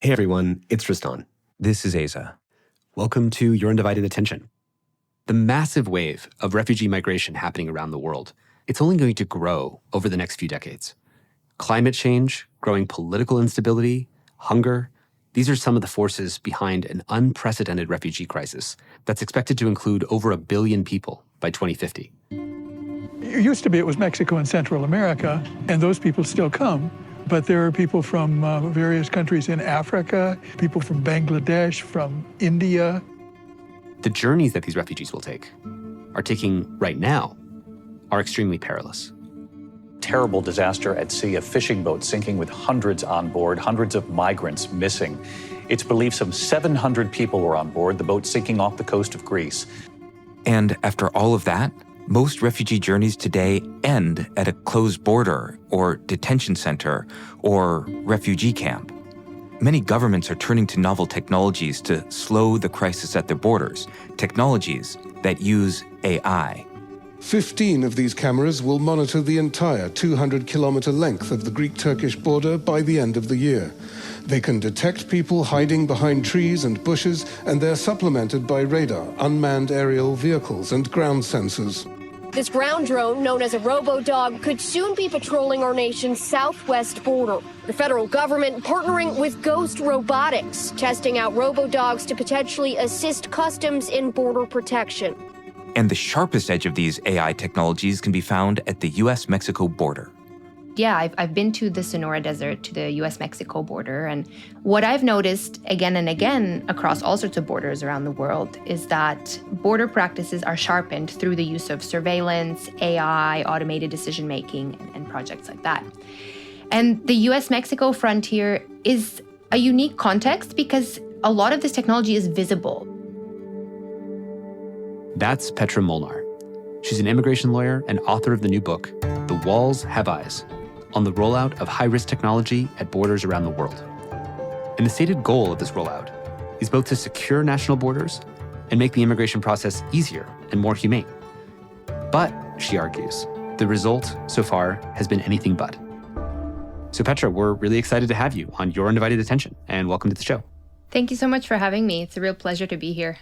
Hey everyone, it's Tristan. This is Aza. Welcome to Your Undivided Attention. The massive wave of refugee migration happening around the world, it's only going to grow over the next few decades. Climate change, growing political instability, hunger, these are some of the forces behind an unprecedented refugee crisis that's expected to include over 1 billion people by 2050. It used to be it was Mexico and Central America, and those people still come. But there are people from various countries in Africa, people from Bangladesh, from India. The journeys that these refugees will take, are taking right now, are extremely perilous. Terrible disaster at sea, a fishing boat sinking with hundreds on board, hundreds of migrants missing. It's believed some 700 people were on board, the boat sinking off the coast of Greece. And after all of that, most refugee journeys today end at a closed border or detention center or refugee camp. Many governments are turning to novel technologies to slow the crisis at their borders, technologies that use AI. 15 of these cameras will monitor the entire 200-kilometer length of the Greek-Turkish border by the end of the year. They can detect people hiding behind trees and bushes, and they're supplemented by radar, unmanned aerial vehicles, and ground sensors. This ground drone, known as a robo-dog, could soon be patrolling our nation's southwest border. The federal government partnering with Ghost Robotics, testing out robo-dogs to potentially assist customs in border protection. And the sharpest edge of these AI technologies can be found at the U.S.-Mexico border. Yeah, I've been to the Sonora Desert, to the U.S.-Mexico border, and what I've noticed again and again across all sorts of borders around the world is that border practices are sharpened through the use of surveillance, AI, automated decision-making, and projects like that. And the U.S.-Mexico frontier is a unique context because a lot of this technology is visible. That's Petra Molnar. She's an immigration lawyer and author of the new book, The Walls Have Eyes, on the rollout of high-risk technology at borders around the world. And the stated goal of this rollout is both to secure national borders and make the immigration process easier and more humane. But, she argues, the result so far has been anything but. So Petra, we're really excited to have you on Your Undivided Attention, and welcome to the show. Thank you so much for having me. It's a real pleasure to be here.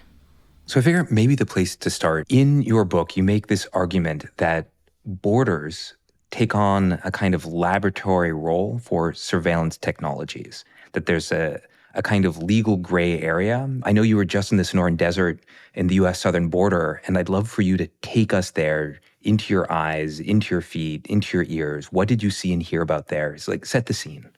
So I figure maybe the place to start, in your book, you make this argument that borders take on a kind of laboratory role for surveillance technologies, that there's a kind of legal gray area. I know you were just in the Sonoran Desert in the U.S. southern border, and I'd love for you to take us there, into your eyes, into your feet, into your ears. What did you see and hear about there? It's like, set the scene.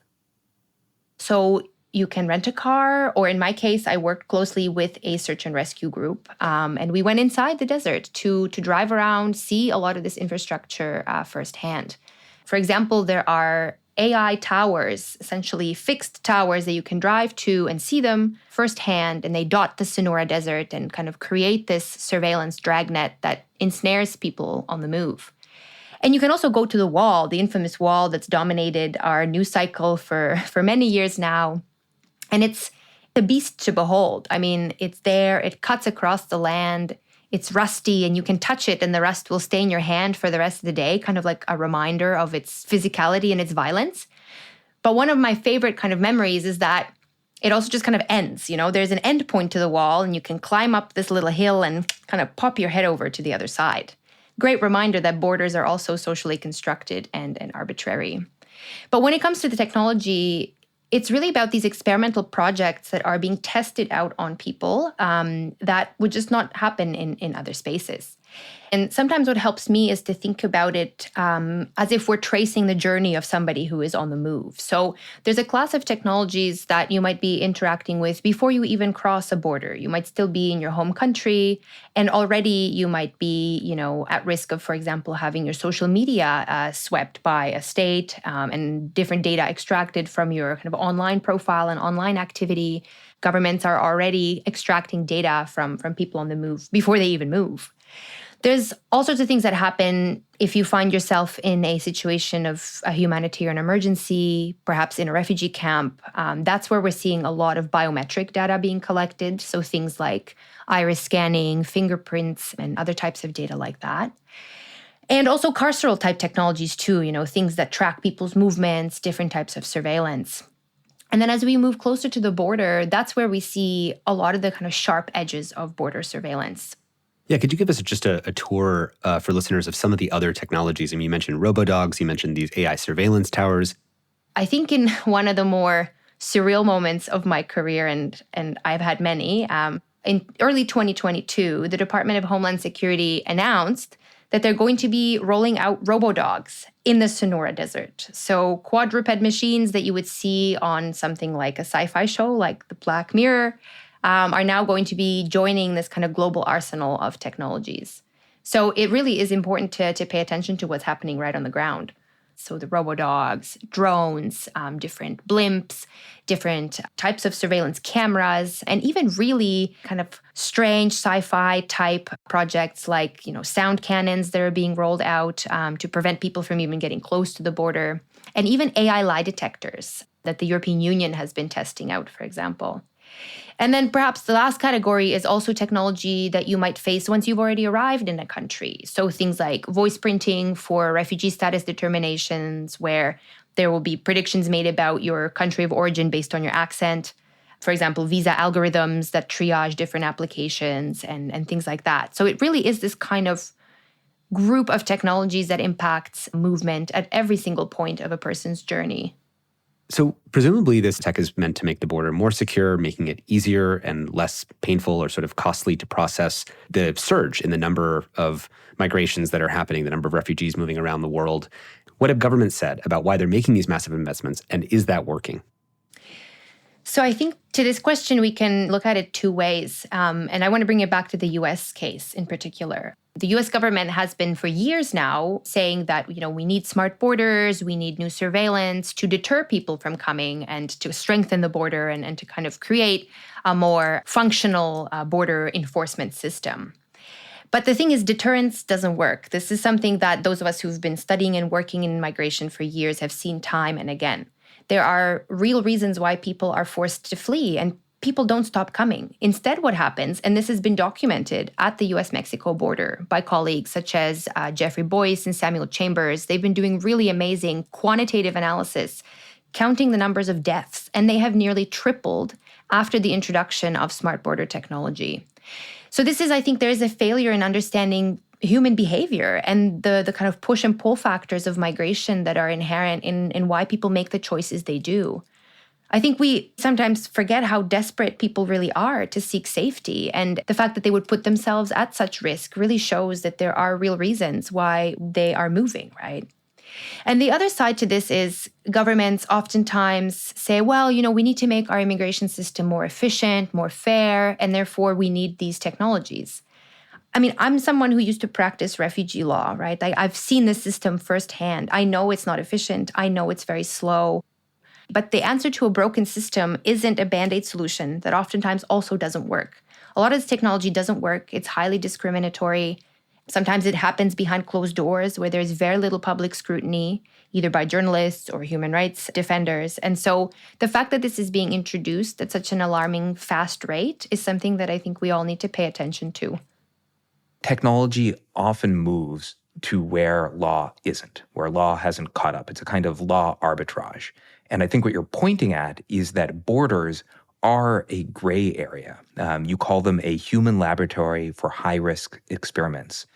So you can rent a car, or in my case, I worked closely with a search and rescue group. And we went inside the desert to drive around, see a lot of this infrastructure firsthand. For example, there are AI towers, essentially fixed towers that you can drive to and see them firsthand, and they dot the Sonora Desert and kind of create this surveillance dragnet that ensnares people on the move. And you can also go to the wall, the infamous wall that's dominated our news cycle for many years now. And it's a beast to behold. I mean, it's there, it cuts across the land, it's rusty, and you can touch it and the rust will stay in your hand for the rest of the day, kind of like a reminder of its physicality and its violence. But one of my favorite kind of memories is that it also just kind of ends. You know, there's an end point to the wall and you can climb up this little hill and kind of pop your head over to the other side. Great reminder that borders are also socially constructed and arbitrary. But when it comes to the technology, it's really about these experimental projects that are being tested out on people that would just not happen in other spaces. And sometimes what helps me is to think about it as if we're tracing the journey of somebody who is on the move. So there's a class of technologies that you might be interacting with before you even cross a border. You might still be in your home country, and already you might be, at risk of, for example, having your social media swept by a state and different data extracted from your kind of online profile and online activity. Governments are already extracting data from people on the move before they even move. There's all sorts of things that happen if you find yourself in a situation of a humanitarian emergency, perhaps in a refugee camp. That's where we're seeing a lot of biometric data being collected. So things like iris scanning, fingerprints, and other types of data like that. And also carceral type technologies too, things that track people's movements, different types of surveillance. And then as we move closer to the border, that's where we see a lot of the kind of sharp edges of border surveillance. Yeah, could you give us just a tour for listeners of some of the other technologies? I mean, you mentioned robodogs, you mentioned these AI surveillance towers. I think in one of the more surreal moments of my career, and I've had many, in early 2022, the Department of Homeland Security announced that they're going to be rolling out robodogs in the Sonora Desert. So quadruped machines that you would see on something like a sci-fi show like The Black Mirror are now going to be joining this kind of global arsenal of technologies. So it really is important to pay attention to what's happening right on the ground. So the robodogs, drones, different blimps, different types of surveillance cameras, and even really kind of strange sci-fi type projects like, sound cannons that are being rolled out to prevent people from even getting close to the border, and even AI lie detectors that the European Union has been testing out, for example. And then perhaps the last category is also technology that you might face once you've already arrived in a country. So things like voice printing for refugee status determinations, where there will be predictions made about your country of origin based on your accent. For example, visa algorithms that triage different applications and things like that. So it really is this kind of group of technologies that impacts movement at every single point of a person's journey. So presumably this tech is meant to make the border more secure, making it easier and less painful or sort of costly to process the surge in the number of migrations that are happening, the number of refugees moving around the world. What have governments said about why they're making these massive investments, and is that working? So I think to this question, we can look at it two ways. And I want to bring it back to the US case in particular. The US government has been for years now saying that, we need smart borders, we need new surveillance to deter people from coming and to strengthen the border and to kind of create a more functional border enforcement system. But the thing is, deterrence doesn't work. This is something that those of us who've been studying and working in migration for years have seen time and again. There are real reasons why people are forced to flee, and people don't stop coming. Instead, what happens, and this has been documented at the US-Mexico border by colleagues such as Jeffrey Boyce and Samuel Chambers, they've been doing really amazing quantitative analysis, counting the numbers of deaths, and they have nearly tripled after the introduction of smart border technology. So this is, I think, there is a failure in understanding human behavior and the kind of push and pull factors of migration that are inherent in why people make the choices they do. I think we sometimes forget how desperate people really are to seek safety. And the fact that they would put themselves at such risk really shows that there are real reasons why they are moving, right? And the other side to this is governments oftentimes say, well, we need to make our immigration system more efficient, more fair, and therefore we need these technologies. I mean, I'm someone who used to practice refugee law, right? I've seen this system firsthand. I know it's not efficient. I know it's very slow. But the answer to a broken system isn't a Band-Aid solution that oftentimes also doesn't work. A lot of this technology doesn't work. It's highly discriminatory. Sometimes it happens behind closed doors where there's very little public scrutiny, either by journalists or human rights defenders. And so the fact that this is being introduced at such an alarming fast rate is something that I think we all need to pay attention to. Technology often moves to where law isn't, where law hasn't caught up. It's a kind of law arbitrage. And I think what you're pointing at is that borders are a gray area. You call them a human laboratory for high-risk experiments.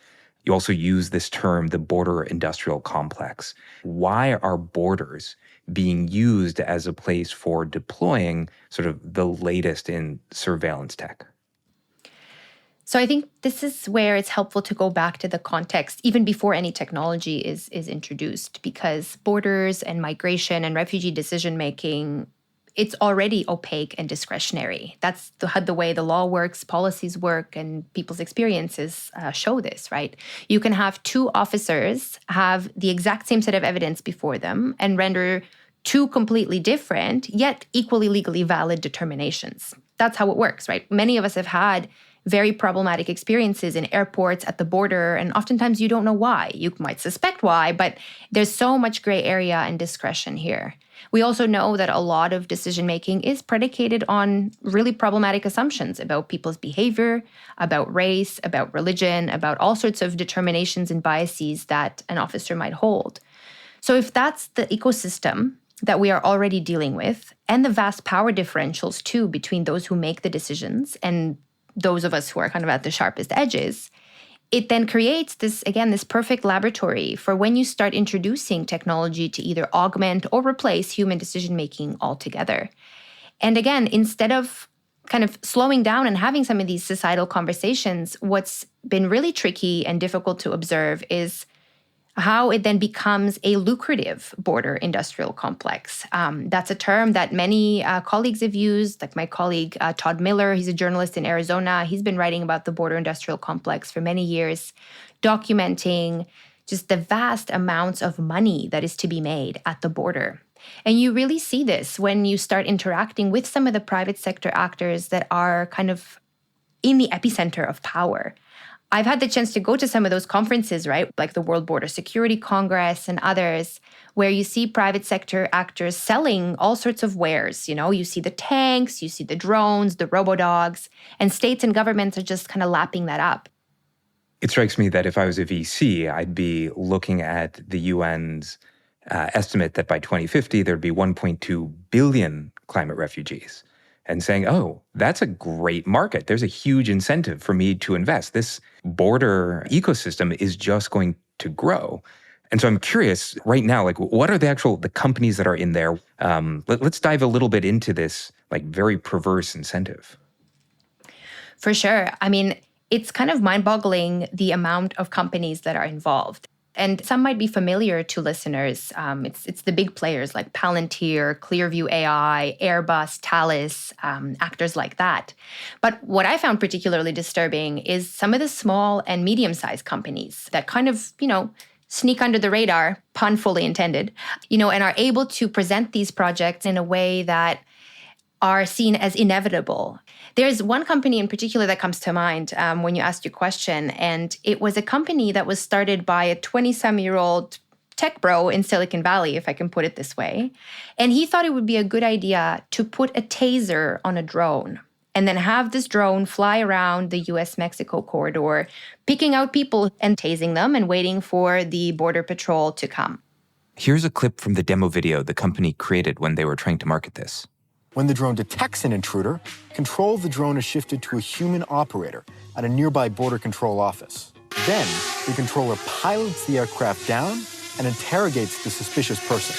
You also use this term, the border industrial complex. Why are borders being used as a place for deploying sort of the latest in surveillance tech? So I think this is where it's helpful to go back to the context, even before any technology is introduced, because borders and migration and refugee decision-making, it's already opaque and discretionary. That's the way the law works, policies work, and people's experiences show this, right? You can have two officers have the exact same set of evidence before them and render two completely different, yet equally legally valid determinations. That's how it works, right? Many of us have had very problematic experiences in airports, at the border, and oftentimes you don't know why. You might suspect why, but there's so much gray area and discretion here. We also know that a lot of decision-making is predicated on really problematic assumptions about people's behavior, about race, about religion, about all sorts of determinations and biases that an officer might hold. So if that's the ecosystem that we are already dealing with, and the vast power differentials too between those who make the decisions and those of us who are kind of at the sharpest edges, it then creates this perfect laboratory for when you start introducing technology to either augment or replace human decision-making altogether. And again, instead of kind of slowing down and having some of these societal conversations, what's been really tricky and difficult to observe is how it then becomes a lucrative border industrial complex. That's a term that many colleagues have used, like my colleague Todd Miller. He's a journalist in Arizona. He's been writing about the border industrial complex for many years, documenting just the vast amounts of money that is to be made at the border. And you really see this when you start interacting with some of the private sector actors that are kind of in the epicenter of power. I've had the chance to go to some of those conferences, right? Like the World Border Security Congress and others, where you see private sector actors selling all sorts of wares. You know, you see the tanks, you see the drones, the robo-dogs, and states and governments are just kind of lapping that up. It strikes me that if I was a VC, I'd be looking at the UN's estimate that by 2050, there'd be 1.2 billion climate refugees. And saying, oh, that's a great market. There's a huge incentive for me to invest. This border ecosystem is just going to grow. And so I'm curious right now, like, what are the companies that are in there? Let's dive a little bit into this, like, very perverse incentive. For sure. I mean, it's kind of mind-boggling the amount of companies that are involved. And some might be familiar to listeners. It's the big players like Palantir, Clearview AI, Airbus, Thales, actors like that. But what I found particularly disturbing is some of the small and medium-sized companies that kind of, sneak under the radar, pun fully intended, and are able to present these projects in a way that are seen as inevitable. There's one company in particular that comes to mind when you asked your question, and it was a company that was started by a 20-some-year-old tech bro in Silicon Valley, if I can put it this way. And he thought it would be a good idea to put a taser on a drone and then have this drone fly around the US-Mexico corridor, picking out people and tasing them and waiting for the Border Patrol to come. Here's a clip from the demo video the company created when they were trying to market this. When the drone detects an intruder, control of the drone is shifted to a human operator at a nearby border control office. Then, the controller pilots the aircraft down and interrogates the suspicious person.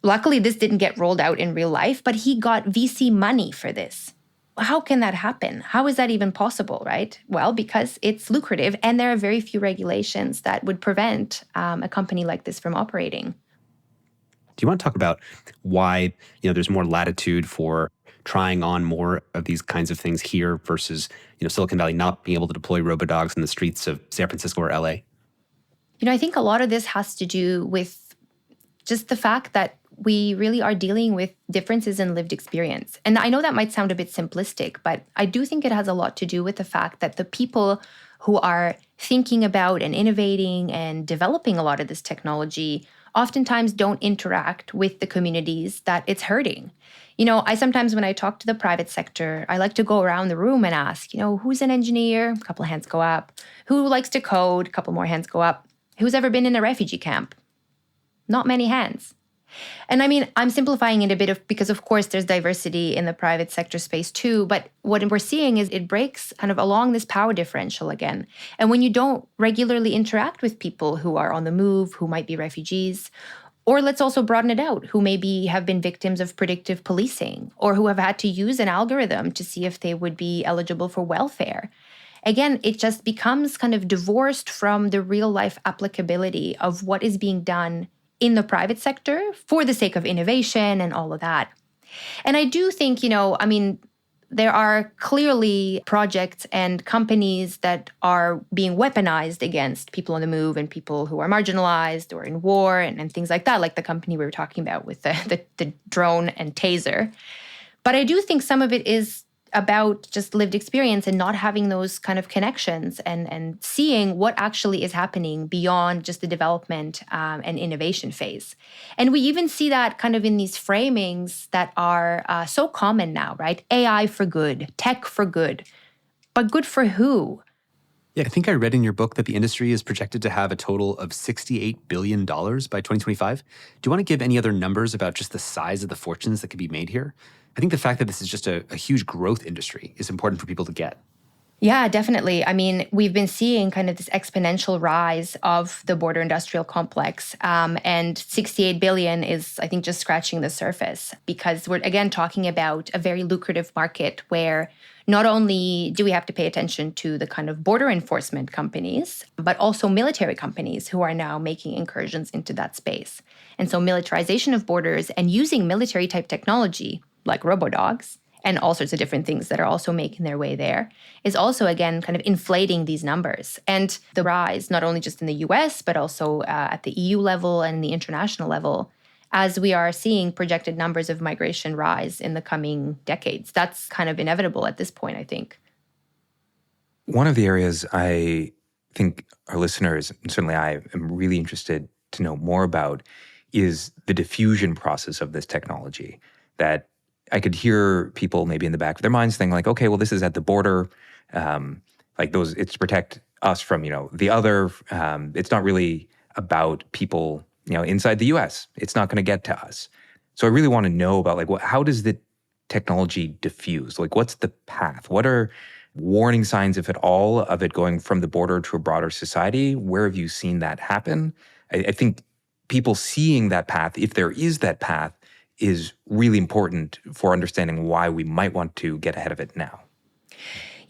Luckily, this didn't get rolled out in real life, but he got VC money for this. How can that happen? How is that even possible, right? Well, because it's lucrative and there are very few regulations that would prevent a company like this from operating. Do you want to talk about why, there's more latitude for trying on more of these kinds of things here versus, Silicon Valley not being able to deploy robo-dogs in the streets of San Francisco or LA? I think a lot of this has to do with just the fact that we really are dealing with differences in lived experience. And I know that might sound a bit simplistic, but I do think it has a lot to do with the fact that the people who are thinking about and innovating and developing a lot of this technology oftentimes don't interact with the communities that it's hurting. I sometimes, when I talk to the private sector, I like to go around the room and ask, who's an engineer? A couple of hands go up. Who likes to code? A couple more hands go up. Who's ever been in a refugee camp? Not many hands. And I mean, I'm simplifying it a bit because of course there's diversity in the private sector space too, but what we're seeing is it breaks kind of along this power differential again. And when you don't regularly interact with people who are on the move, who might be refugees, or let's also broaden it out, who maybe have been victims of predictive policing, or who have had to use an algorithm to see if they would be eligible for welfare. Again, it just becomes kind of divorced from the real life applicability of what is being done in the private sector for the sake of innovation and all of that. And I do think, there are clearly projects and companies that are being weaponized against people on the move and people who are marginalized or in war and things like that, like the company we were talking about with the drone and taser. But I do think some of it is about just lived experience and not having those kind of connections and seeing what actually is happening beyond just the development and innovation phase. And we even see that kind of in these framings that are so common now, right? AI for good, tech for good. But good for who? Yeah, I think I read in your book that the industry is projected to have a total of $68 billion by 2025. Do you want to give any other numbers about just the size of the fortunes that could be made here? I think the fact that this is just a huge growth industry is important for people to get. Yeah, definitely. I mean, we've been seeing kind of this exponential rise of the border industrial complex. And 68 billion is, I think, just scratching the surface, because we're, again, talking about a very lucrative market where not only do we have to pay attention to the kind of border enforcement companies, but also military companies who are now making incursions into that space. And so militarization of borders and using military type technology like robodogs and all sorts of different things that are also making their way there, is also, again, kind of inflating these numbers. And the rise, not only just in the US, but also at the EU level and the international level, as we are seeing projected numbers of migration rise in the coming decades. That's kind of inevitable at this point, I think. One of the areas I think our listeners, and certainly I, am really interested to know more about is the diffusion process of this technology. That I could hear people maybe in the back of their minds thinking like, okay, well, this is at the border. It's to protect us from, the other. It's not really about people, inside the US. It's not going to get to us. So I really want to know about how does the technology diffuse? What's the path? What are warning signs, if at all, of it going from the border to a broader society? Where have you seen that happen? I think people seeing that path, if there is that path, is really important for understanding why we might want to get ahead of it now.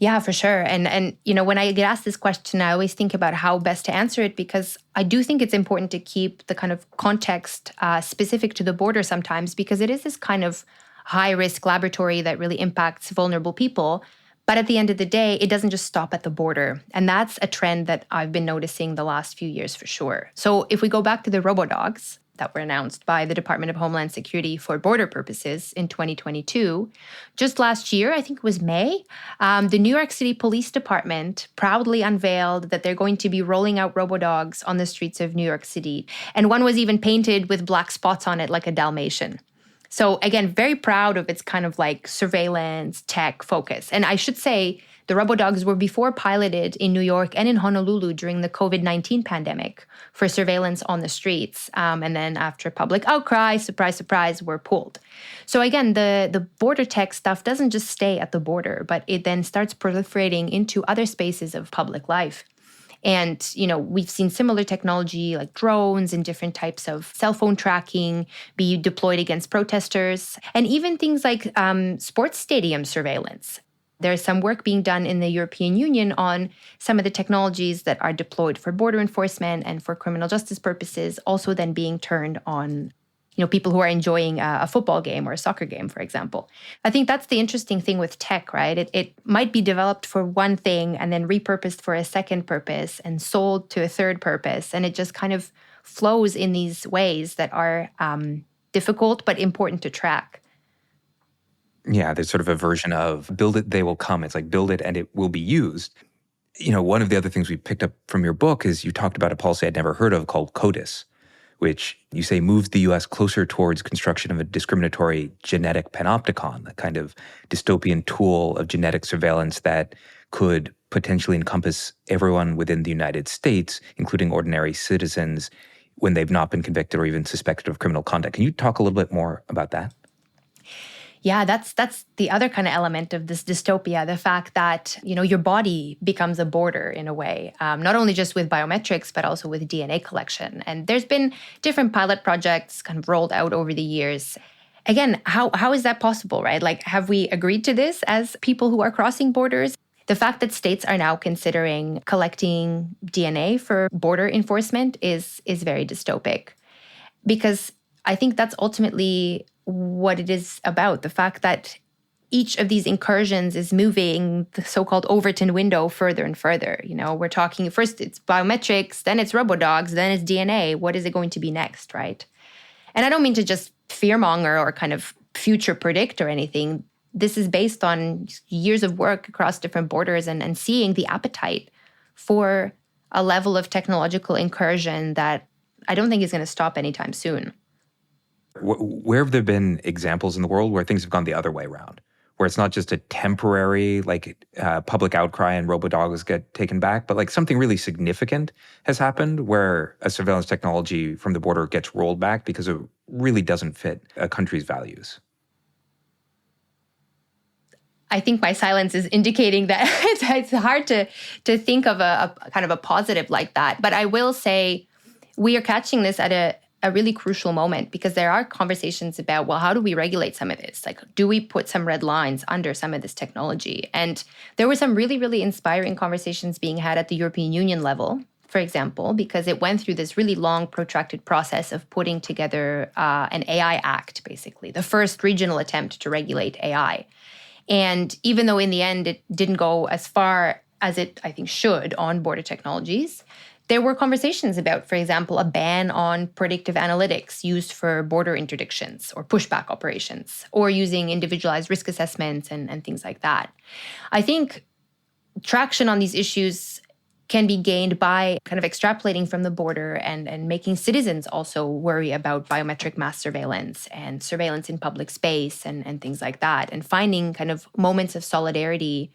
Yeah, for sure. And when I get asked this question, I always think about how best to answer it, because I do think it's important to keep the kind of context specific to the border sometimes, because it is this kind of high-risk laboratory that really impacts vulnerable people. But at the end of the day, it doesn't just stop at the border. And that's a trend that I've been noticing the last few years for sure. So if we go back to the robodogs that were announced by the Department of Homeland Security for border purposes in 2022. Just last year, I think it was May, the New York City Police Department proudly unveiled that they're going to be rolling out robodogs on the streets of New York City. And one was even painted with black spots on it like a Dalmatian. So again, very proud of its kind of surveillance tech focus. And I should say, the robodogs were before piloted in New York and in Honolulu during the COVID-19 pandemic for surveillance on the streets. And then after public outcry, surprise, surprise, were pulled. So again, the border tech stuff doesn't just stay at the border, but it then starts proliferating into other spaces of public life. And, we've seen similar technology like drones and different types of cell phone tracking be deployed against protesters, and even things like sports stadium surveillance. There's some work being done in the European Union on some of the technologies that are deployed for border enforcement and for criminal justice purposes, also then being turned on, people who are enjoying a football game or a soccer game, for example. I think that's the interesting thing with tech, right? It might be developed for one thing and then repurposed for a second purpose and sold to a third purpose. And it just kind of flows in these ways that are difficult but important to track. Yeah, there's sort of a version of build it, they will come. It's like build it and it will be used. One of the other things we picked up from your book is you talked about a policy I'd never heard of called CODIS, which you say moves the U.S. closer towards construction of a discriminatory genetic panopticon, a kind of dystopian tool of genetic surveillance that could potentially encompass everyone within the United States, including ordinary citizens, when they've not been convicted or even suspected of criminal conduct. Can you talk a little bit more about that? Yeah, that's the other kind of element of this dystopia, the fact that, your body becomes a border in a way, not only just with biometrics, but also with DNA collection. And there's been different pilot projects kind of rolled out over the years. Again, how is that possible, right? Have we agreed to this as people who are crossing borders? The fact that states are now considering collecting DNA for border enforcement is very dystopic, because I think that's ultimately what it is about. The fact that each of these incursions is moving the so-called Overton window further and further. We're talking first it's biometrics, then it's robodogs, then it's DNA. What is it going to be next, right? And I don't mean to just fearmonger or kind of future predict or anything. This is based on years of work across different borders and seeing the appetite for a level of technological incursion that I don't think is going to stop anytime soon. Where have there been examples in the world where things have gone the other way around, where it's not just a temporary public outcry and robo-dogs get taken back, but like something really significant has happened where a surveillance technology from the border gets rolled back because it really doesn't fit a country's values? I think my silence is indicating that it's hard to think of a kind of a positive like that. But I will say we are catching this at a really crucial moment, because there are conversations about, well, how do we regulate some of this? Like, do we put some red lines under some of this technology? And there were some really, really inspiring conversations being had at the European Union level, for example, because it went through this really long, protracted process of putting together an AI Act, basically, the first regional attempt to regulate AI. And even though in the end it didn't go as far as it, I think, should on border technologies, there were conversations about, for example, a ban on predictive analytics used for border interdictions or pushback operations, or using individualized risk assessments and things like that. I think traction on these issues can be gained by kind of extrapolating from the border and making citizens also worry about biometric mass surveillance and surveillance in public space and things like that, and finding kind of moments of solidarity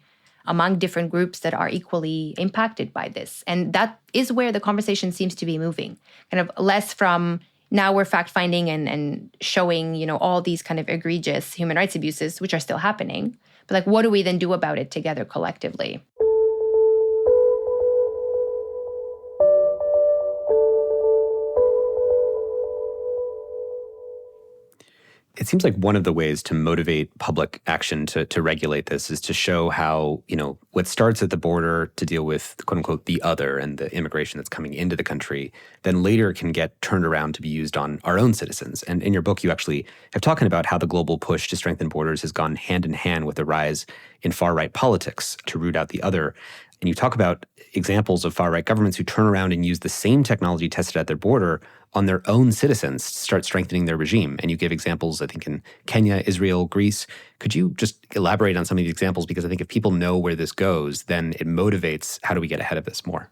among different groups that are equally impacted by this. And that is where the conversation seems to be moving, kind of less from now we're fact-finding and showing, all these kind of egregious human rights abuses, which are still happening, but like, what do we then do about it together collectively? It seems like one of the ways to motivate public action to regulate this is to show how, what starts at the border to deal with, quote unquote, the other and the immigration that's coming into the country, then later can get turned around to be used on our own citizens. And in your book, you actually have talking about how the global push to strengthen borders has gone hand in hand with the rise in far-right politics to root out the other. And you talk about examples of far-right governments who turn around and use the same technology tested at their border on their own citizens to start strengthening their regime. And you give examples, I think, in Kenya, Israel, Greece. Could you just elaborate on some of these examples? Because I think if people know where this goes, then it motivates how do we get ahead of this more?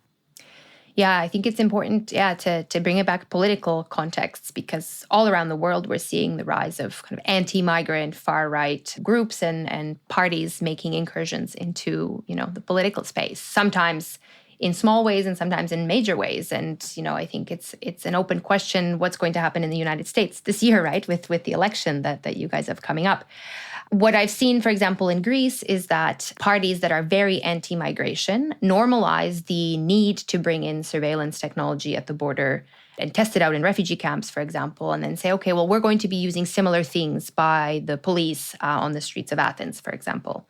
Yeah, I think it's important, to bring it back political contexts, because all around the world we're seeing the rise of kind of anti-migrant, far-right groups and parties making incursions into, the political space, sometimes in small ways and sometimes in major ways. And, I think it's an open question what's going to happen in the United States this year, right, with the election that you guys have coming up. What I've seen, for example, in Greece is that parties that are very anti-migration normalize the need to bring in surveillance technology at the border and test it out in refugee camps, for example, and then say, okay, well, we're going to be using similar things by the police on the streets of Athens, for example.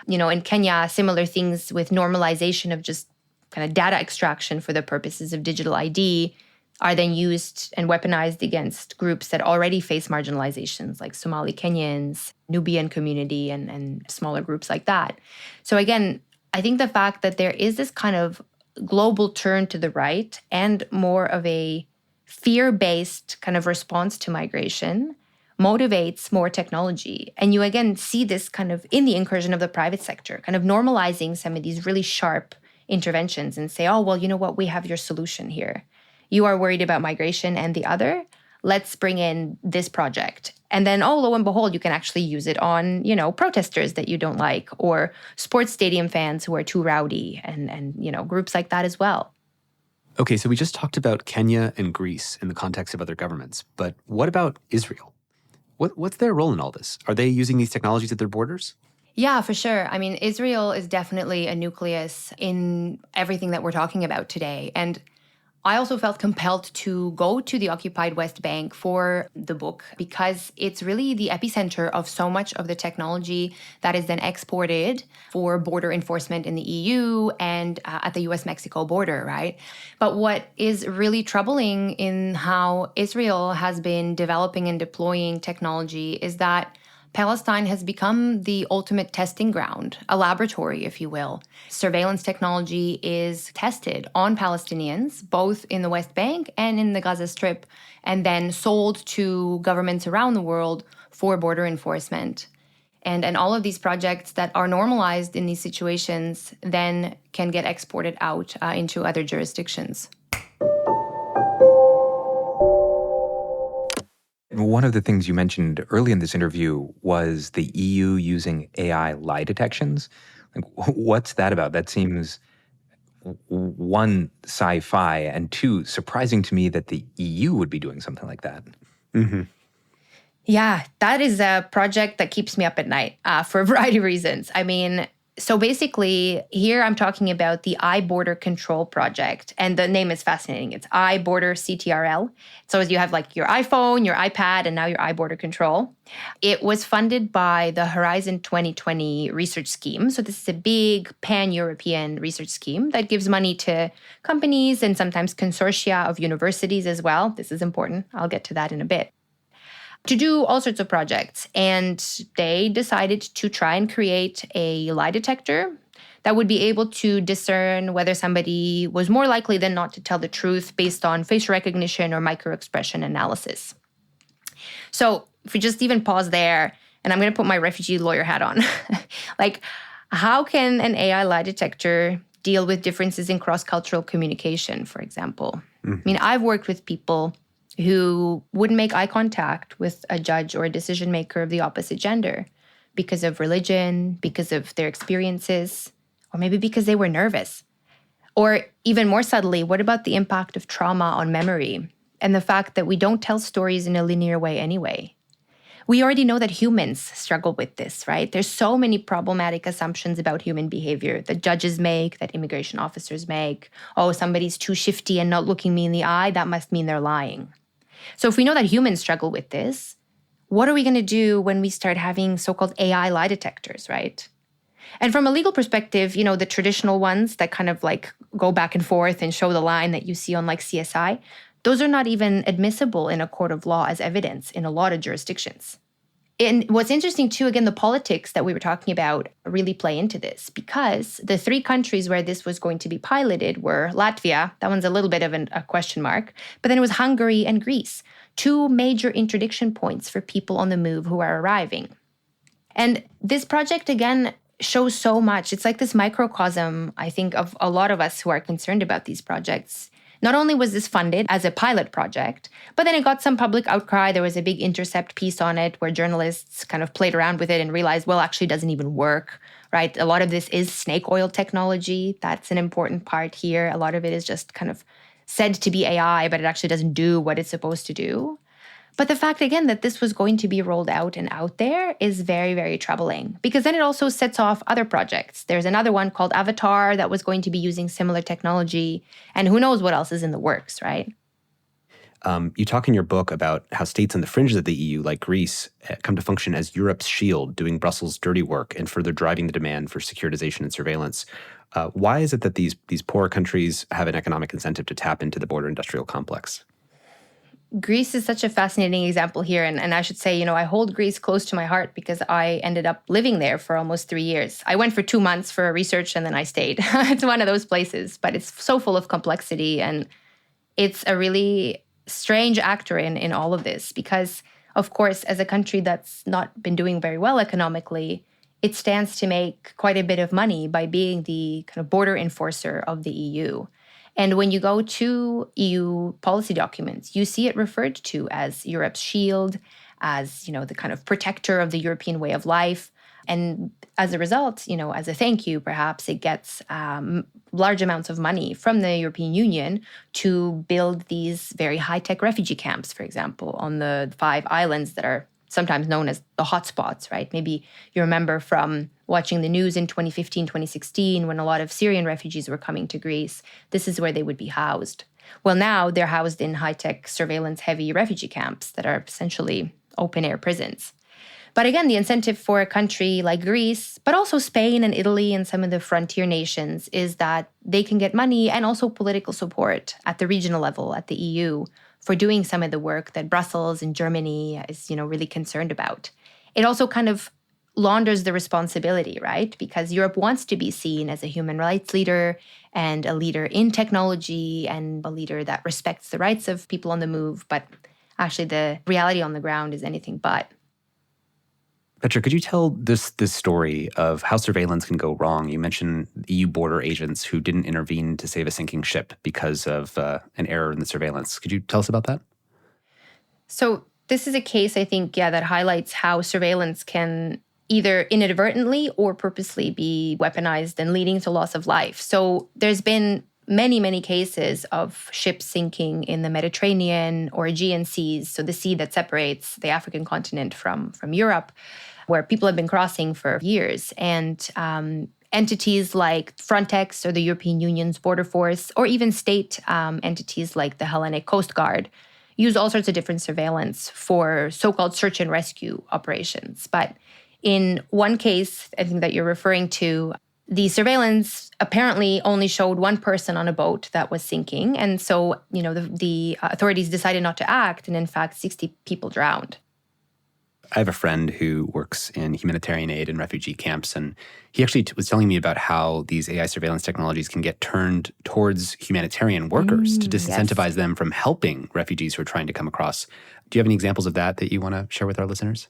In Kenya, similar things with normalization of just kind of data extraction for the purposes of digital ID are then used and weaponized against groups that already face marginalizations, like Somali Kenyans, Nubian community, and smaller groups like that. So again, I think the fact that there is this kind of global turn to the right and more of a fear-based kind of response to migration motivates more technology. And you again see this kind of in the incursion of the private sector, kind of normalizing some of these really sharp interventions and say, oh, well, you know what, we have your solution here. You are worried about migration and the other. Let's bring in this project. And then, oh, lo and behold, you can actually use it on, protesters that you don't like, or sports stadium fans who are too rowdy, and groups like that as well. Okay, so we just talked about Kenya and Greece in the context of other governments, but what about Israel? What's their role in all this? Are they using these technologies at their borders? Yeah, for sure. I mean, Israel is definitely a nucleus in everything that we're talking about today. And I also felt compelled to go to the occupied West Bank for the book because it's really the epicenter of so much of the technology that is then exported for border enforcement in the EU and at the US-Mexico border, right? But what is really troubling in how Israel has been developing and deploying technology is that Palestine has become the ultimate testing ground, a laboratory, if you will. Surveillance technology is tested on Palestinians, both in the West Bank and in the Gaza Strip, and then sold to governments around the world for border enforcement. And all of these projects that are normalized in these situations then can get exported out into other jurisdictions. One of the things you mentioned early in this interview was the EU using AI lie detections. Like, what's that about? That seems, one, sci-fi, and two, surprising to me that the EU would be doing something like that. Mm-hmm. Yeah, that is a project that keeps me up at night for a variety of reasons. I mean, so basically, here I'm talking about the iBorder Control project, and the name is fascinating. It's iBorder CTRL. So as you have like your iPhone, your iPad, and now your iBorder Control. It was funded by the Horizon 2020 research scheme. So this is a big pan-European research scheme that gives money to companies and sometimes consortia of universities as well. This is important. I'll get to that in a bit. To do all sorts of projects. And they decided to try and create a lie detector that would be able to discern whether somebody was more likely than not to tell the truth based on facial recognition or microexpression analysis. So if we just even pause there, and I'm going to put my refugee lawyer hat on, like, how can an AI lie detector deal with differences in cross-cultural communication, for example? Mm-hmm. I mean, I've worked with people who wouldn't make eye contact with a judge or a decision maker of the opposite gender because of religion, because of their experiences, or maybe because they were nervous. Or even more subtly, what about the impact of trauma on memory and the fact that we don't tell stories in a linear way anyway? We already know that humans struggle with this, right? There's so many problematic assumptions about human behavior that judges make, that immigration officers make. Oh, somebody's too shifty and not looking me in the eye, that must mean they're lying. So if we know that humans struggle with this, what are we going to do when we start having so-called AI lie detectors, right? And from a legal perspective, you know, the traditional ones that kind of like go back and forth and show the line that you see on like CSI, those are not even admissible in a court of law as evidence in a lot of jurisdictions. And what's interesting too, again, the politics that we were talking about really play into this, because the 3 countries where this was going to be piloted were Latvia, that one's a little bit of a question mark, but then it was Hungary and Greece, 2 major interdiction points for people on the move who are arriving. And this project, again, shows so much. It's like this microcosm, I think, of a lot of us who are concerned about these projects. Not only was this funded as a pilot project, but then it got some public outcry. There was a big Intercept piece on it where journalists kind of played around with it and realized, well, actually it doesn't even work, right? A lot of this is snake oil technology. That's an important part here. A lot of it is just kind of said to be AI, but it actually doesn't do what it's supposed to do. But the fact, again, that this was going to be rolled out and out there is very, very troubling, because then it also sets off other projects. There's another one called Avatar that was going to be using similar technology, and who knows what else is in the works, right? You talk in your book about how states on the fringes of the EU, like Greece, come to function as Europe's shield, doing Brussels' dirty work and further driving the demand for securitization and surveillance. Why is it that these poor countries have an economic incentive to tap into the border industrial complex? Greece is such a fascinating example here. And I should say, you know, I hold Greece close to my heart because I ended up living there for almost 3 years. I went for 2 months for research and then I stayed. It's one of those places, but it's so full of complexity. And it's a really strange actor in all of this because, of course, as a country that's not been doing very well economically, it stands to make quite a bit of money by being the kind of border enforcer of the EU. And when you go to EU policy documents, you see it referred to as Europe's shield, as, you know, the kind of protector of the European way of life. And as a result, you know, as a thank you, perhaps it gets large amounts of money from the European Union to build these very high-tech refugee camps, for example, on the 5 islands that are sometimes known as the hotspots, right? Maybe you remember from watching the news in 2015, 2016, when a lot of Syrian refugees were coming to Greece, this is where they would be housed. Well, now they're housed in high-tech surveillance-heavy refugee camps that are essentially open-air prisons. But again, the incentive for a country like Greece, but also Spain and Italy and some of the frontier nations, is that they can get money and also political support at the regional level, at the EU, for doing some of the work that Brussels and Germany is, you know, really concerned about. It also kind of launders the responsibility, right? Because Europe wants to be seen as a human rights leader and a leader in technology and a leader that respects the rights of people on the move. But actually, the reality on the ground is anything but. Petra, could you tell this story of how surveillance can go wrong? You mentioned EU border agents who didn't intervene to save a sinking ship because of an error in the surveillance. Could you tell us about that? So This is a case, I think, that highlights how surveillance can either inadvertently or purposely be weaponized and leading to loss of life. So there's been many cases of ships sinking in the Mediterranean or Aegean seas, so the sea that separates the African continent from Europe, where people have been crossing for years. And entities like Frontex or the European Union's border force, or even state entities like the Hellenic Coast Guard, use all sorts of different surveillance for so-called search and rescue operations. But in one case, I think that you're referring to, the surveillance apparently only showed one person on a boat that was sinking. And so, the authorities decided not to act. And in fact, 60 people drowned. I have a friend who works in humanitarian aid and refugee camps, and he actually was telling me about how these AI surveillance technologies can get turned towards humanitarian workers to disincentivize them from helping refugees who are trying to come across. Do you have any examples of that you want to share with our listeners?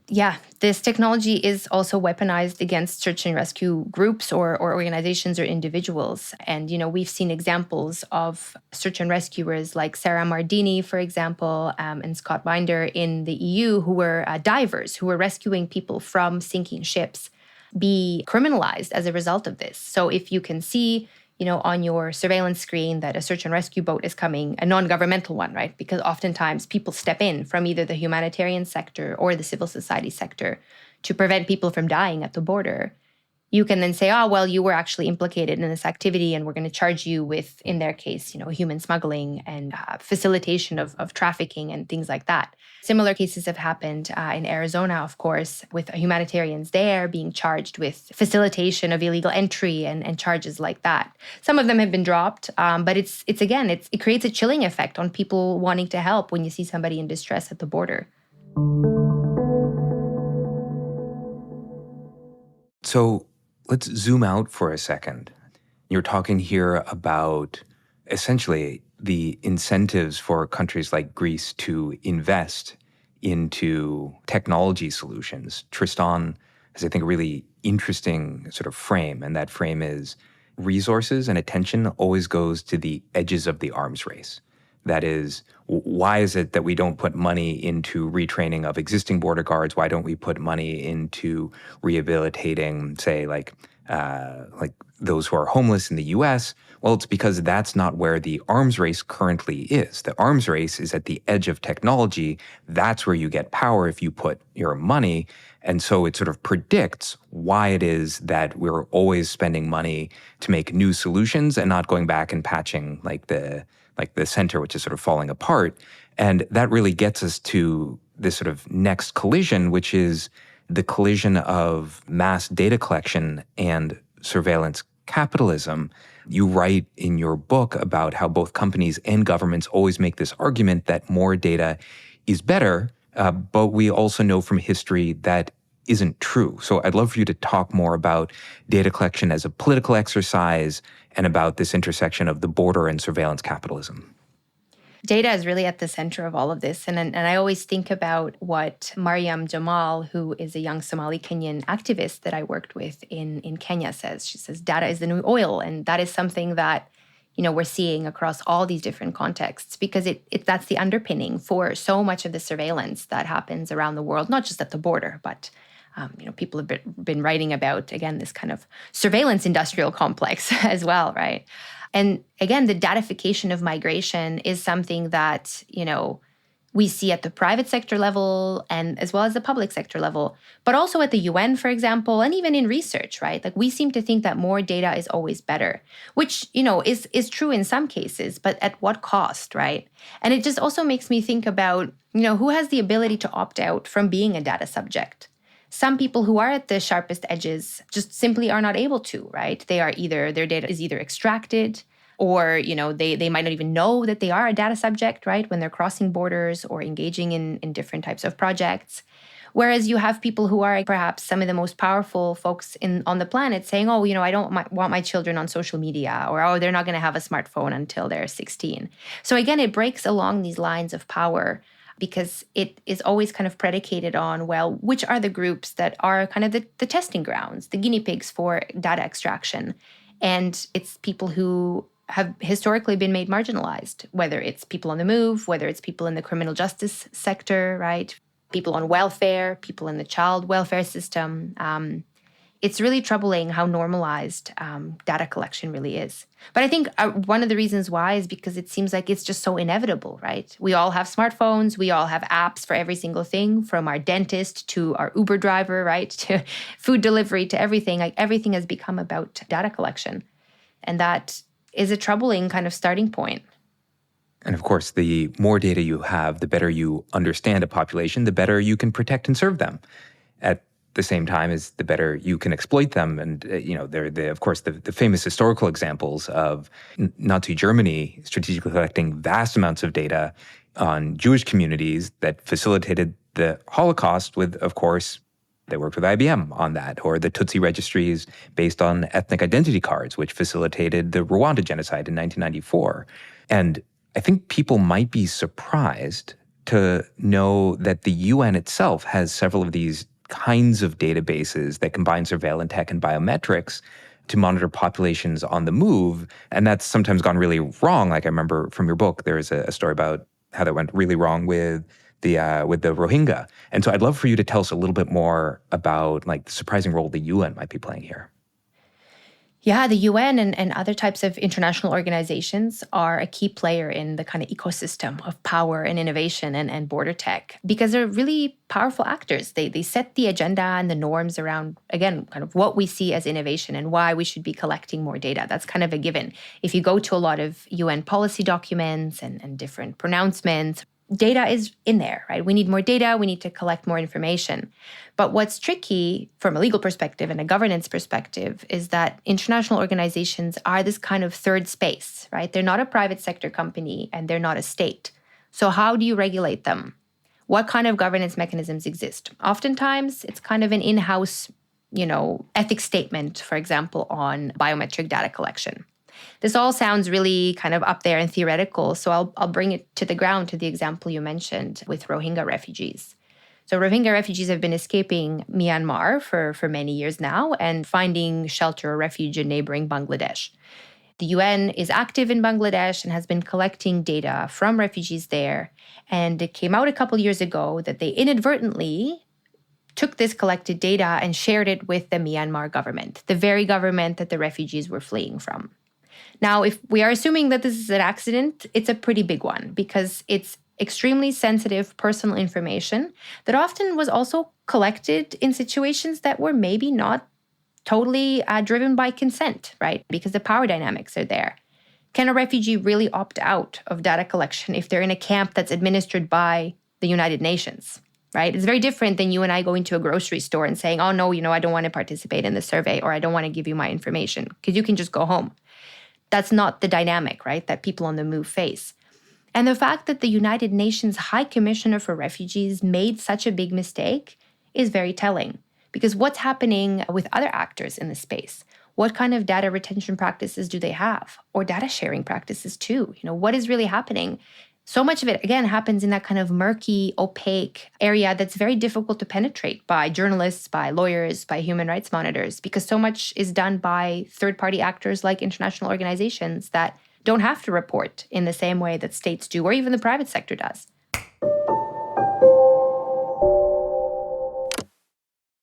Yeah, this technology is also weaponized against search and rescue groups or organizations or individuals. And, we've seen examples of search and rescuers like Sarah Mardini, for example, and Scott Binder in the EU, who were divers, who were rescuing people from sinking ships, be criminalized as a result of this. So if you can see, on your surveillance screen that a search and rescue boat is coming, a non-governmental one, right? Because oftentimes people step in from either the humanitarian sector or the civil society sector to prevent people from dying at the border. You can then say, you were actually implicated in this activity and we're going to charge you with, in their case, human smuggling and facilitation of trafficking and things like that. Similar cases have happened in Arizona, of course, with humanitarians there being charged with facilitation of illegal entry and charges like that. Some of them have been dropped, but it creates a chilling effect on people wanting to help when you see somebody in distress at the border. So let's zoom out for a second. You're talking here about essentially the incentives for countries like Greece to invest into technology solutions. Tristan has, I think, a really interesting sort of frame, and that frame is resources and attention always goes to the edges of the arms race. That is, why is it that we don't put money into retraining of existing border guards? Why don't we put money into rehabilitating, say, like those who are homeless in the U.S.? Well, it's because that's not where the arms race currently is. The arms race is at the edge of technology. That's where you get power if you put your money. And so it sort of predicts why it is that we're always spending money to make new solutions and not going back and patching the center, which is sort of falling apart. And that really gets us to this sort of next collision, which is the collision of mass data collection and surveillance capitalism. You write in your book about how both companies and governments always make this argument that more data is better, but we also know from history that isn't true. So I'd love for you to talk more about data collection as a political exercise and about this intersection of the border and surveillance capitalism. Data is really at the center of all of this. And I always think about what Mariam Jamal, who is a young Somali Kenyan activist that I worked with in Kenya, says. She says, data is the new oil. And that is something that, we're seeing across all these different contexts, because that's the underpinning for so much of the surveillance that happens around the world, not just at the border, but people have been writing about, again, this kind of surveillance industrial complex as well, right? And again, the datification of migration is something that, we see at the private sector level and as well as the public sector level, but also at the UN, for example, and even in research, right? Like we seem to think that more data is always better, which, is true in some cases, but at what cost, right? And it just also makes me think about, who has the ability to opt out from being a data subject? Some people who are at the sharpest edges just simply are not able to, right? Their data is either extracted or, they might not even know that they are a data subject, right? When they're crossing borders or engaging in different types of projects. Whereas you have people who are perhaps some of the most powerful folks on the planet saying, I don't want my children on social media, or, they're not going to have a smartphone until they're 16. So again, it breaks along these lines of power, because it is always kind of predicated on, which are the groups that are kind of the testing grounds, the guinea pigs for data extraction. And it's people who have historically been made marginalized, whether it's people on the move, whether it's people in the criminal justice sector, right? People on welfare, people in the child welfare system. It's really troubling how normalized data collection really is. But I think one of the reasons why is because it seems like it's just so inevitable, right? We all have smartphones. We all have apps for every single thing, from our dentist to our Uber driver, right? To food delivery, to everything. Like everything has become about data collection. And that is a troubling kind of starting point. And of course, the more data you have, the better you understand a population, the better you can protect and serve them. At the same time as the better you can exploit them. And, they're of course, the famous historical examples of Nazi Germany strategically collecting vast amounts of data on Jewish communities that facilitated the Holocaust with, of course, they worked with IBM on that, or the Tutsi registries based on ethnic identity cards, which facilitated the Rwanda genocide in 1994. And I think people might be surprised to know that the UN itself has several of these kinds of databases that combine surveillance tech and biometrics to monitor populations on the move. And that's sometimes gone really wrong. Like I remember from your book, there was a story about how that went really wrong with the Rohingya. And so I'd love for you to tell us a little bit more about like the surprising role the UN might be playing here. Yeah, the UN and other types of international organizations are a key player in the kind of ecosystem of power and innovation and border tech, because they're really powerful actors. They set the agenda and the norms around, again, kind of what we see as innovation and why we should be collecting more data. That's kind of a given. If you go to a lot of UN policy documents and different pronouncements, data is in there, right? We need more data. We need to collect more information. But what's tricky from a legal perspective and a governance perspective is that international organizations are this kind of third space, right? They're not a private sector company and they're not a state. So how do you regulate them? What kind of governance mechanisms exist? Oftentimes, it's kind of an in-house, ethics statement, for example, on biometric data collection. This all sounds really kind of up there and theoretical, so I'll bring it to the ground to the example you mentioned with Rohingya refugees. So Rohingya refugees have been escaping Myanmar for many years now and finding shelter or refuge in neighboring Bangladesh. The UN is active in Bangladesh and has been collecting data from refugees there. And it came out a couple years ago that they inadvertently took this collected data and shared it with the Myanmar government, the very government that the refugees were fleeing from. Now, if we are assuming that this is an accident, it's a pretty big one because it's extremely sensitive personal information that often was also collected in situations that were maybe not totally driven by consent, right? Because the power dynamics are there. Can a refugee really opt out of data collection if they're in a camp that's administered by the United Nations, right? It's very different than you and I going to a grocery store and saying, oh, no, I don't want to participate in the survey or I don't want to give you my information because you can just go home. That's not the dynamic, right, that people on the move face. And the fact that the United Nations High Commissioner for Refugees made such a big mistake is very telling. Because what's happening with other actors in the space? What kind of data retention practices do they have? Or data sharing practices too? What is really happening? So much of it, again, happens in that kind of murky, opaque area that's very difficult to penetrate by journalists, by lawyers, by human rights monitors, because so much is done by third-party actors like international organizations that don't have to report in the same way that states do, or even the private sector does.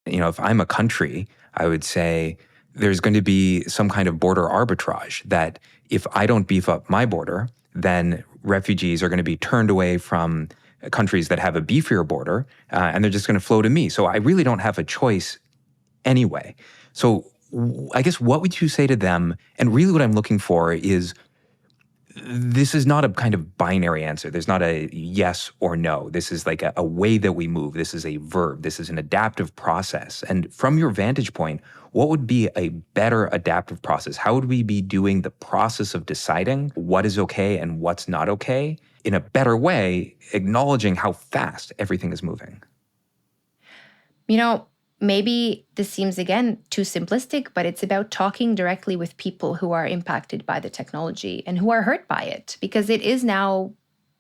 If I'm a country, I would say there's going to be some kind of border arbitrage that if I don't beef up my border, then refugees are going to be turned away from countries that have a beefier border, and they're just going to flow to me. So I really don't have a choice anyway. So I guess what would you say to them? And really what I'm looking for is, this is not a kind of binary answer. There's not a yes or no. This is like a way that we move. This is a verb. This is an adaptive process. And from your vantage point, what would be a better adaptive process? How would we be doing the process of deciding what is okay and what's not okay in a better way, acknowledging how fast everything is moving? Maybe this seems, again, too simplistic, but it's about talking directly with people who are impacted by the technology and who are hurt by it. Because it is now,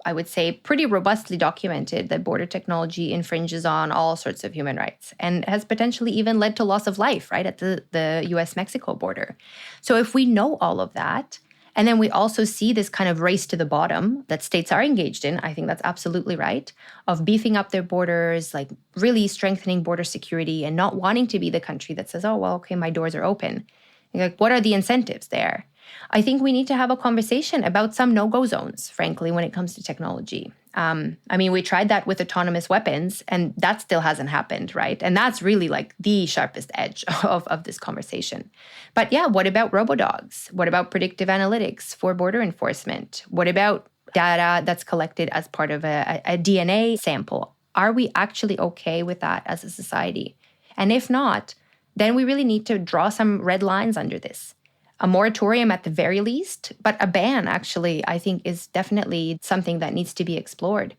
I would say, pretty robustly documented that border technology infringes on all sorts of human rights and has potentially even led to loss of life, right, at the US-Mexico border. So if we know all of that, And then we also see this kind of race to the bottom that states are engaged in. I think that's absolutely right, of beefing up their borders, like really strengthening border security and not wanting to be the country that says, oh, well, okay, my doors are open. Like, what are the incentives there? I think we need to have a conversation about some no-go zones, frankly, when it comes to technology. We tried that with autonomous weapons, and that still hasn't happened, right? And that's really like the sharpest edge of this conversation. But yeah, what about robodogs? What about predictive analytics for border enforcement? What about data that's collected as part of a DNA sample? Are we actually okay with that as a society? And if not, then we really need to draw some red lines under this. A moratorium at the very least, but a ban actually, I think, is definitely something that needs to be explored.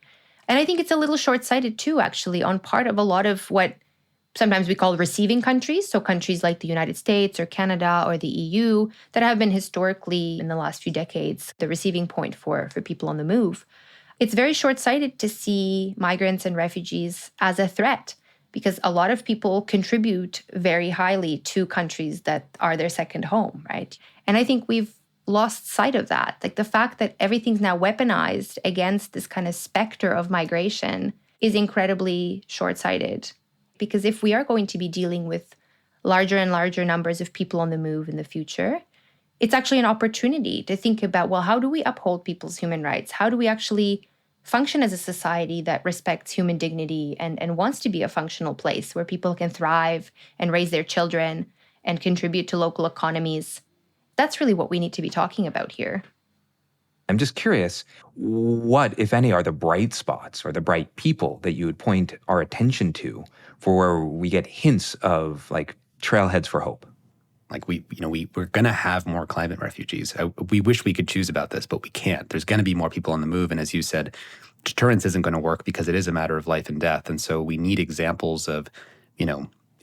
And I think it's a little short-sighted too, actually, on part of a lot of what sometimes we call receiving countries, so countries like the United States or Canada or the EU that have been historically, in the last few decades, the receiving point for people on the move. It's very short-sighted to see migrants and refugees as a threat, because a lot of people contribute very highly to countries that are their second home, right? And I think we've lost sight of that. Like the fact that everything's now weaponized against this kind of specter of migration is incredibly short-sighted. Because if we are going to be dealing with larger and larger numbers of people on the move in the future, it's actually an opportunity to think about, well, how do we uphold people's human rights? How do we actually function as a society that respects human dignity and wants to be a functional place where people can thrive and raise their children and contribute to local economies? That's really what we need to be talking about here. I'm just curious, what, if any, are the bright spots or the bright people that you would point our attention to for where we get hints of like trailheads for hope? Like we're going to have more climate refugees. We wish we could choose about this, but we can't. There's going to be more people on the move. And as you said, deterrence isn't going to work because it is a matter of life and death. And so we need examples of,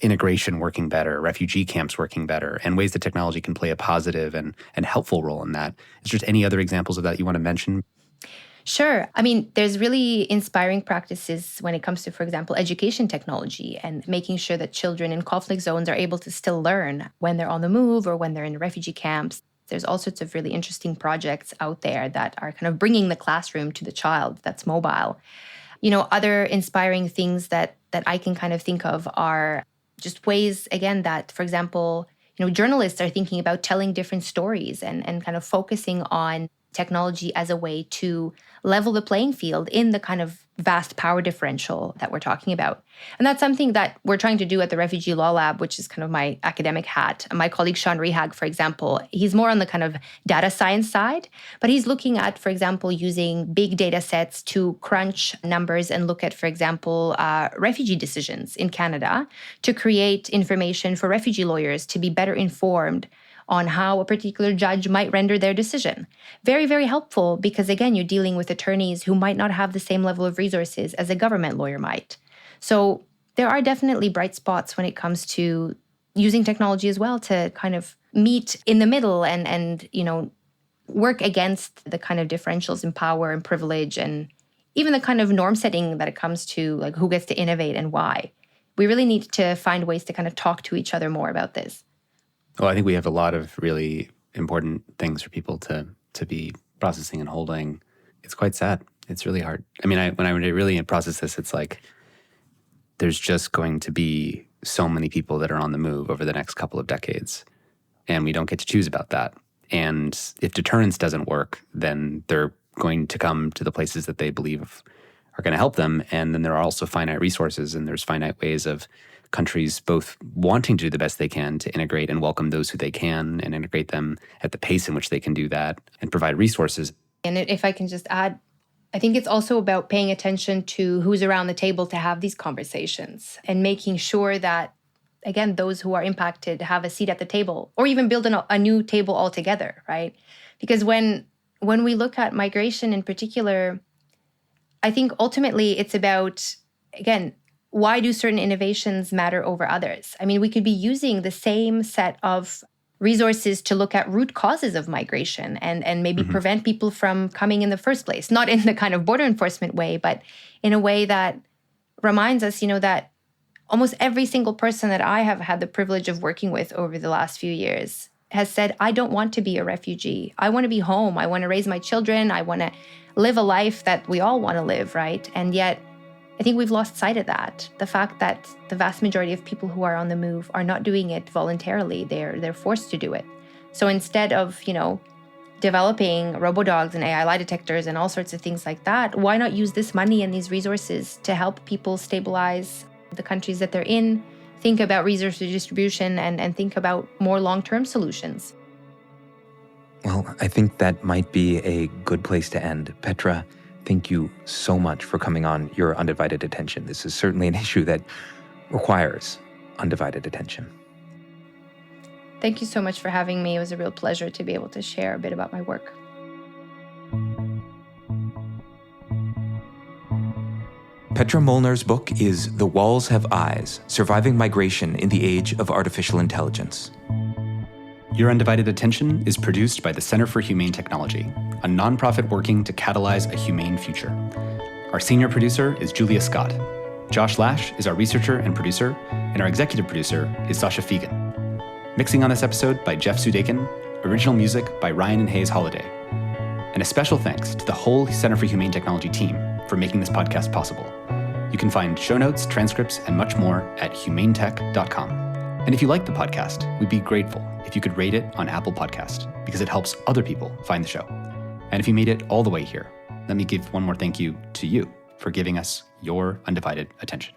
integration working better, refugee camps working better, and ways that technology can play a positive and helpful role in that. Is there any other examples of that you want to mention? Sure. There's really inspiring practices when it comes to, for example, education technology and making sure that children in conflict zones are able to still learn when they're on the move or when they're in refugee camps. There's all sorts of really interesting projects out there that are kind of bringing the classroom to the child that's mobile. Other inspiring things that I can kind of think of are just ways, again, that, for example, journalists are thinking about telling different stories and kind of focusing on technology as a way to level the playing field in the kind of vast power differential that we're talking about. And that's something that we're trying to do at the Refugee Law Lab, which is kind of my academic hat. My colleague Sean Rehag, for example, he's more on the kind of data science side, but he's looking at, for example, using big data sets to crunch numbers and look at, for example, refugee decisions in Canada to create information for refugee lawyers to be better informed on how a particular judge might render their decision. Very, very helpful because, again, you're dealing with attorneys who might not have the same level of resources as a government lawyer might. So there are definitely bright spots when it comes to using technology as well to kind of meet in the middle and work against the kind of differentials in power and privilege and even the kind of norm setting that it comes to like who gets to innovate and why. We really need to find ways to kind of talk to each other more about this. Well, I think we have a lot of really important things for people to be processing and holding. It's quite sad. It's really hard. When I really process this, it's like there's just going to be so many people that are on the move over the next couple of decades, and we don't get to choose about that. And if deterrence doesn't work, then they're going to come to the places that they believe are going to help them. And then there are also finite resources, and there's finite ways of countries both wanting to do the best they can to integrate and welcome those who they can and integrate them at the pace in which they can do that and provide resources. And if I can just add, I think it's also about paying attention to who's around the table to have these conversations and making sure that, again, those who are impacted have a seat at the table or even build a new table altogether, right? Because when we look at migration in particular, I think ultimately it's about, again, why do certain innovations matter over others? We could be using the same set of resources to look at root causes of migration and maybe prevent people from coming in the first place, not in the kind of border enforcement way, but in a way that reminds us, that almost every single person that I have had the privilege of working with over the last few years has said, I don't want to be a refugee. I want to be home. I want to raise my children. I want to live a life that we all want to live, right? And yet, I think we've lost sight of that. The fact that the vast majority of people who are on the move are not doing it voluntarily. They're forced to do it. So instead of, developing robo-dogs and AI lie detectors and all sorts of things like that, why not use this money and these resources to help people stabilize the countries that they're in, think about resource redistribution, and think about more long-term solutions? Well, I think that might be a good place to end. Petra, thank you so much for coming on Your Undivided Attention. This is certainly an issue that requires undivided attention. Thank you so much for having me. It was a real pleasure to be able to share a bit about my work. Petra Molnar's book is The Walls Have Eyes: Surviving Migration in the Age of Artificial Intelligence. Your Undivided Attention is produced by the Center for Humane Technology, a nonprofit working to catalyze a humane future. Our senior producer is Julia Scott. Josh Lash is our researcher and producer, and our executive producer is Sasha Fegan. Mixing on this episode by Jeff Sudekin, original music by Ryan and Hayes Holiday. And a special thanks to the whole Center for Humane Technology team for making this podcast possible. You can find show notes, transcripts, and much more at humanetech.com. And if you like the podcast, we'd be grateful if you could rate it on Apple Podcast, because it helps other people find the show. And if you made it all the way here, let me give one more thank you to you for giving us your undivided attention.